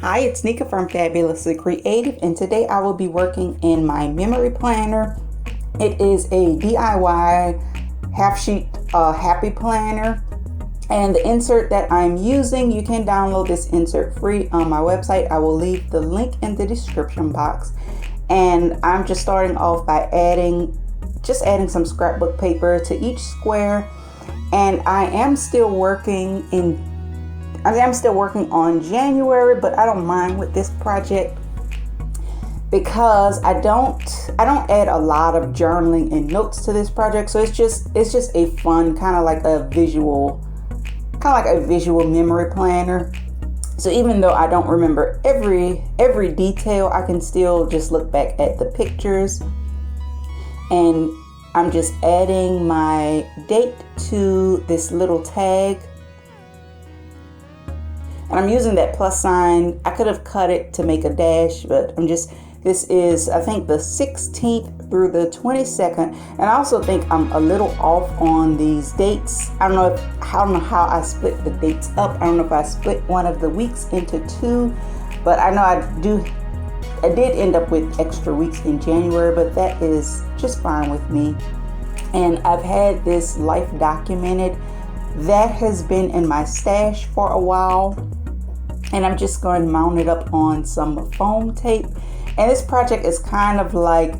Hi, it's Nika from Fabulously Creative, and today I will be working in my memory planner. It is a DIY half sheet happy planner, and the insert that I'm using, you can download this insert free on my website. I will leave the link in the description box. And I'm just starting off by adding some scrapbook paper to each square, and I am still working on January, but I don't mind with this project because I don't add a lot of journaling and notes to this project. So it's just a fun kind of like a visual memory planner. So even though I don't remember every detail, I can still just look back at the pictures, and I'm just adding my date to this little tag. And I'm using that plus sign. I could have cut it to make a dash, but this is, I think, the 16th through the 22nd. And I also think I'm a little off on these dates. I don't know how I split the dates up. I don't know if I split one of the weeks into two, but I know I did end up with extra weeks in January, but that is just fine with me. And I've had this life documented. That has been in my stash for a while, and I'm just going to mount it up on some foam tape. And this project is kind of like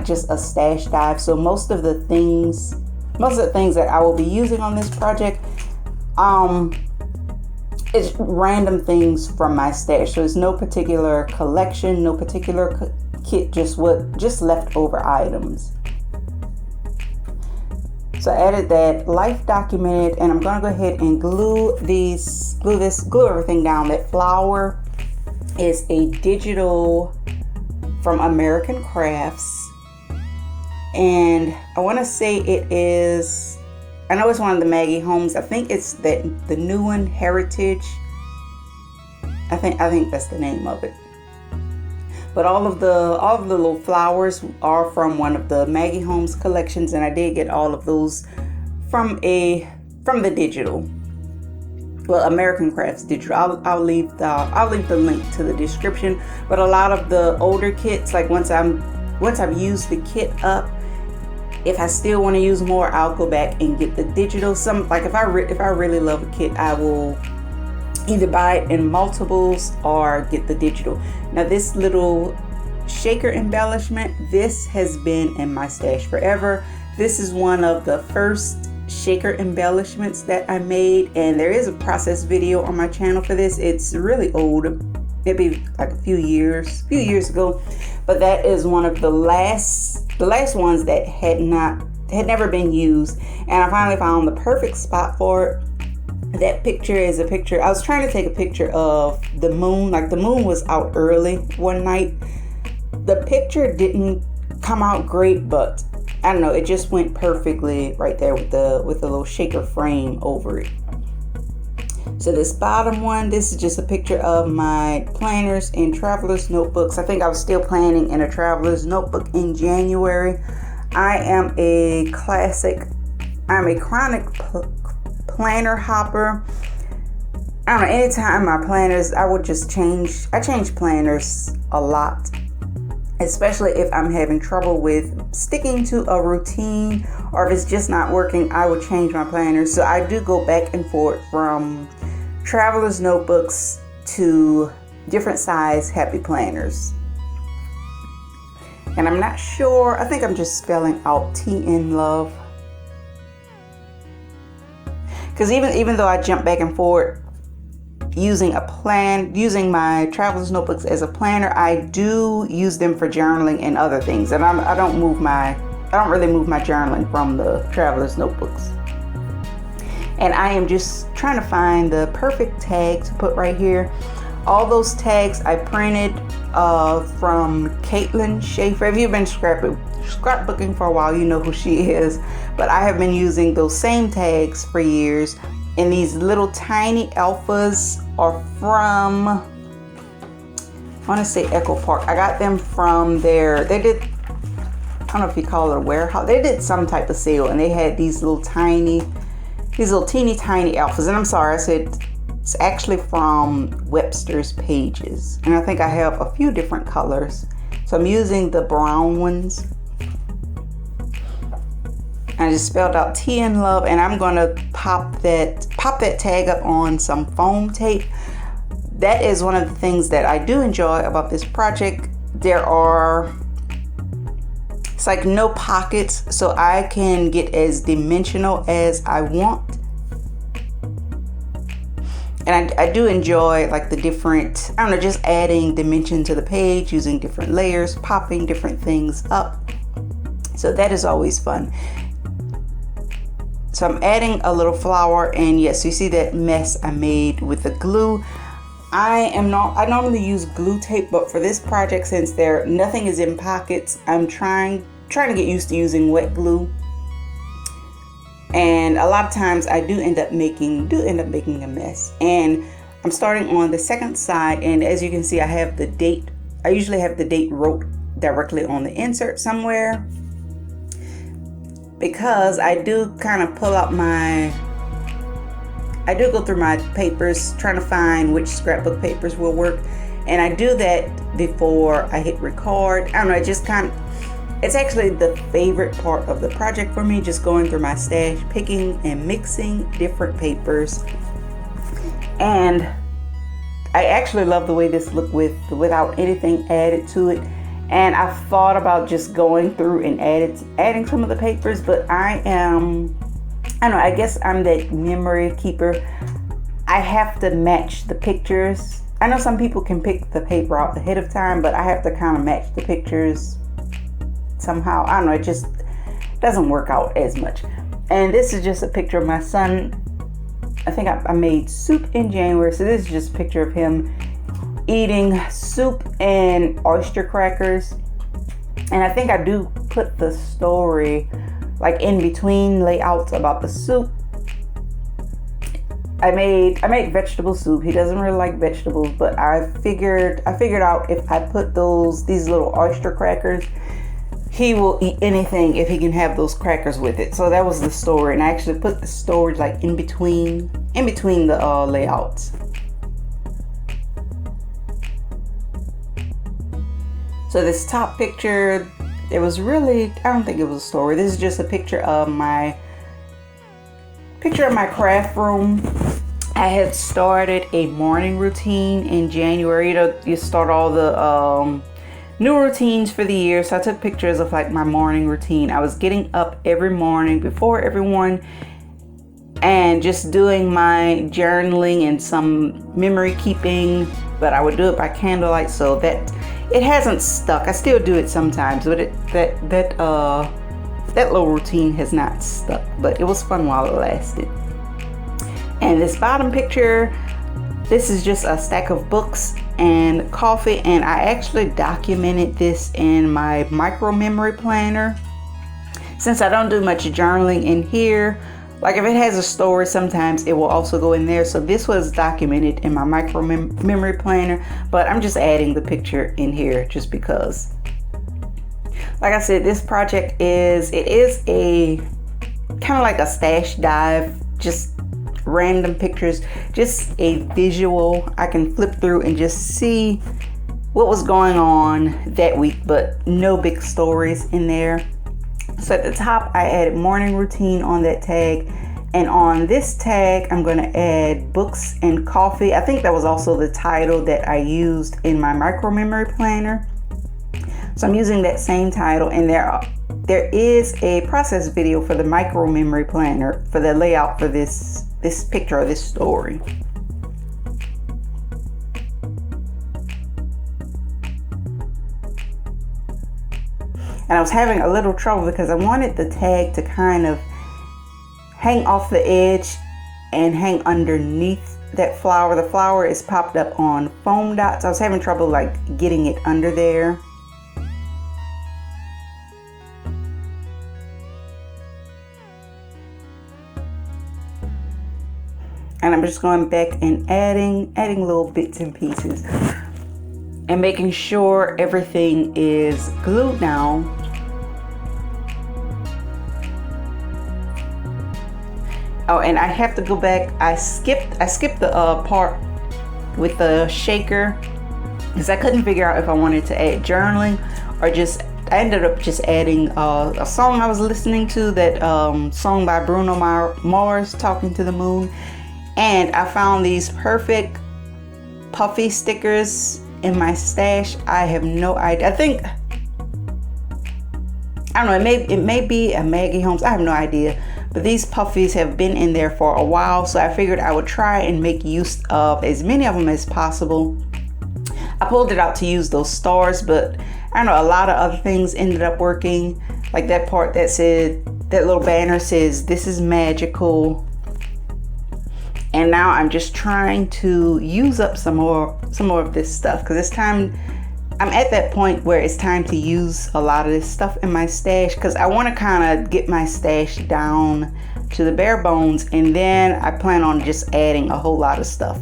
just a stash dive. So most of the things that I will be using on this project, it's random things from my stash. So it's no particular collection, no particular kit, just leftover items. So I added that life documented, and I'm going to go ahead and glue everything down. That flower is a digital from American Crafts, and I want to say I know it's one of the Maggie Holmes. I think it's the new one, Heritage. I think that's the name of it. But all of the little flowers are from one of the Maggie Holmes collections, and I did get all of those from the digital. Well, American Crafts digital. I'll leave the link to the description. But a lot of the older kits, like once I've used the kit up, if I still want to use more, I'll go back and get the digital. If I really love a kit, I will either buy it in multiples or get the digital. Now this little shaker embellishment, this has been in my stash forever. This is one of the first shaker embellishments that I made, and there is a process video on my channel for this. It's really old, maybe like a few years ago, but that is one of the last ones that had never been used, and I finally found the perfect spot for it. That picture is a picture. I was trying to take a picture of the moon. Like the moon was out early one night. The picture didn't come out great, but I don't know. It just went perfectly right there with the little shaker frame over it. So this bottom one, this is just a picture of my planners and traveler's notebooks. I think I was still planning in a traveler's notebook in January. I am a chronic planner hopper. I don't know, anytime my planners, I change planners a lot, especially if I'm having trouble with sticking to a routine, or if it's just not working, I will change my planners. So I do go back and forth from traveler's notebooks to different size happy planners. And I'm not sure, I think I'm just spelling out T in love. Because even though I jump back and forth using my traveler's notebooks as a planner, I do use them for journaling and other things. And I don't really move my journaling from the traveler's notebooks. And I am just trying to find the perfect tag to put right here. All those tags I printed from Caitlin Schaefer. If you've been scrapbooking for a while, you know who she is. But I have been using those same tags for years. And these little tiny alphas are from, I want to say Echo Park. I got them from I don't know if you call it a warehouse. They did some type of sale, and they had these little teeny tiny alphas. And I'm sorry, I said It's actually from Webster's Pages, and I think I have a few different colors. So I'm using the brown ones. I just spelled out Tea and Love, and I'm gonna pop that tag up on some foam tape. That is one of the things that I do enjoy about this project. It's like no pockets, so I can get as dimensional as I want. And I do enjoy like the different, I don't know, just adding dimension to the page, using different layers, popping different things up. So that is always fun. So I'm adding a little flower, and yes, you see that mess I made with the glue. I normally use glue tape, but for this project, since nothing is in pockets, I'm trying to get used to using wet glue. And a lot of times I do end up making a mess. And I'm starting on the second side, and as you can see, I have the date. I usually have the date wrote directly on the insert somewhere, because I do kind of I do go through my papers trying to find which scrapbook papers will work, and I do that before I hit record. I don't know, it's actually the favorite part of the project for me, just going through my stash, picking and mixing different papers. And I actually love the way this looked without anything added to it. And I thought about just going through and adding some of the papers, but I don't know, I guess I'm that memory keeper. I have to match the pictures. I know some people can pick the paper out ahead of time, but I have to kind of match the pictures somehow. I don't know, it just doesn't work out as much. And this is just a picture of my son. I think I made soup in January, so this is just a picture of him eating soup and oyster crackers. And I think I do put the story like in between layouts about the soup. I made vegetable soup. He doesn't really like vegetables, but I figured out if I put these little oyster crackers, he will eat anything if he can have those crackers with it. So that was the story, and I actually put the story like in between the layouts. So this top picture, I don't think it was a story. This is just a picture of my craft room. I had started a morning routine in January. You start all the new routines for the year. So I took pictures of like my morning routine. I was getting up every morning before everyone and just doing my journaling and some memory keeping, but I would do it by candlelight, so that it hasn't stuck. I still do it sometimes, but that little routine has not stuck, but it was fun while it lasted. And this bottom picture, this is just a stack of books and coffee, and I actually documented this in my micro memory planner. Since I don't do much journaling in here, like if it has a story, sometimes it will also go in there. So this was documented in my micro memory planner, but I'm just adding the picture in here just because. Like I said, this project is a kind of like a stash dive, just random pictures, just a visual. I can flip through and just see what was going on that week, but no big stories in there. So at the top, I added morning routine on that tag. And on this tag, I'm going to add books and coffee. I think that was also the title that I used in my micro memory planner. So I'm using that same title. And there is a process video for the micro memory planner for the layout for this picture or this story. And I was having a little trouble because I wanted the tag to kind of hang off the edge and hang underneath that flower. The flower is popped up on foam dots. I was having trouble like getting it under there. And I'm just going back and adding little bits and pieces and making sure everything is glued down. Oh, and I have to go back. I skipped the part with the shaker because I couldn't figure out if I wanted to add journaling or just, I ended up just adding a song I was listening to, that song by Bruno Mars, Talking to the Moon. And I found these perfect puffy stickers in my stash. I have no idea. I don't know, it may be a Maggie Holmes, I have no idea. But these puffies have been in there for a while, so I figured I would try and make use of as many of them as possible. I pulled it out to use those stars, but I don't know, a lot of other things ended up working. Like that part that said, that little banner says, "This is magical." And now I'm just trying to use up some more of this stuff, because it's time. I'm at that point where it's time to use a lot of this stuff in my stash, because I want to kind of get my stash down to the bare bones, and then I plan on just adding a whole lot of stuff.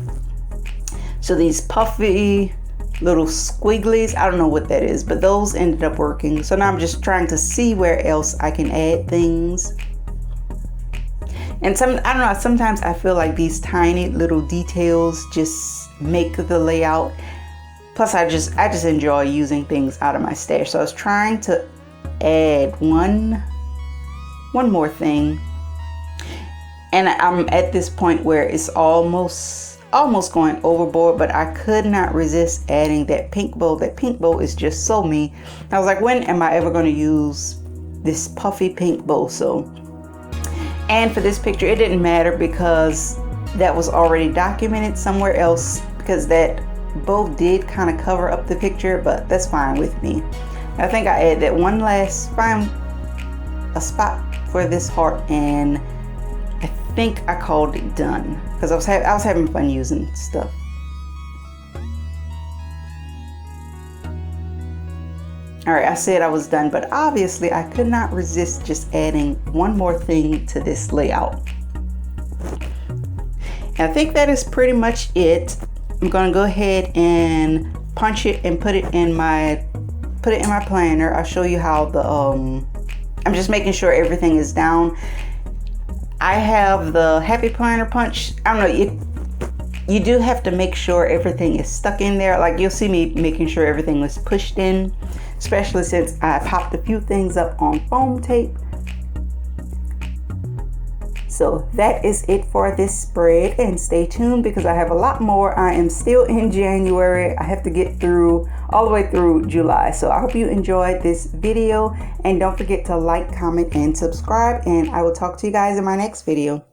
So these puffy little squigglies, I don't know what that is, but those ended up working. So now I'm just trying to see where else I can add things. And I don't know, sometimes I feel like these tiny little details just make the layout. Plus, I just enjoy using things out of my stash. So I was trying to add one more thing. And I'm at this point where it's almost going overboard, but I could not resist adding that pink bow. That pink bow is just so me. I was like, when am I ever going to use this puffy pink bow? So, and for this picture, it didn't matter because that was already documented somewhere else, because that bow did kind of cover up the picture, but that's fine with me. I think I add that one last, find a spot for this heart, and I think I called it done, because I was having fun using stuff. All right, I said I was done, but obviously I could not resist just adding one more thing to this layout. And I think that is pretty much it. I'm gonna go ahead and punch it and put it in my planner. I'll show you how I'm just making sure everything is down. I have the Happy Planner punch. I don't know, you do have to make sure everything is stuck in there. Like, you'll see me making sure everything was pushed in, especially since I popped a few things up on foam tape. So that is it for this spread, and stay tuned because I have a lot more. I am still in January. I have to get through all the way through July. So I hope you enjoyed this video, and don't forget to like, comment, and subscribe, and I will talk to you guys in my next video.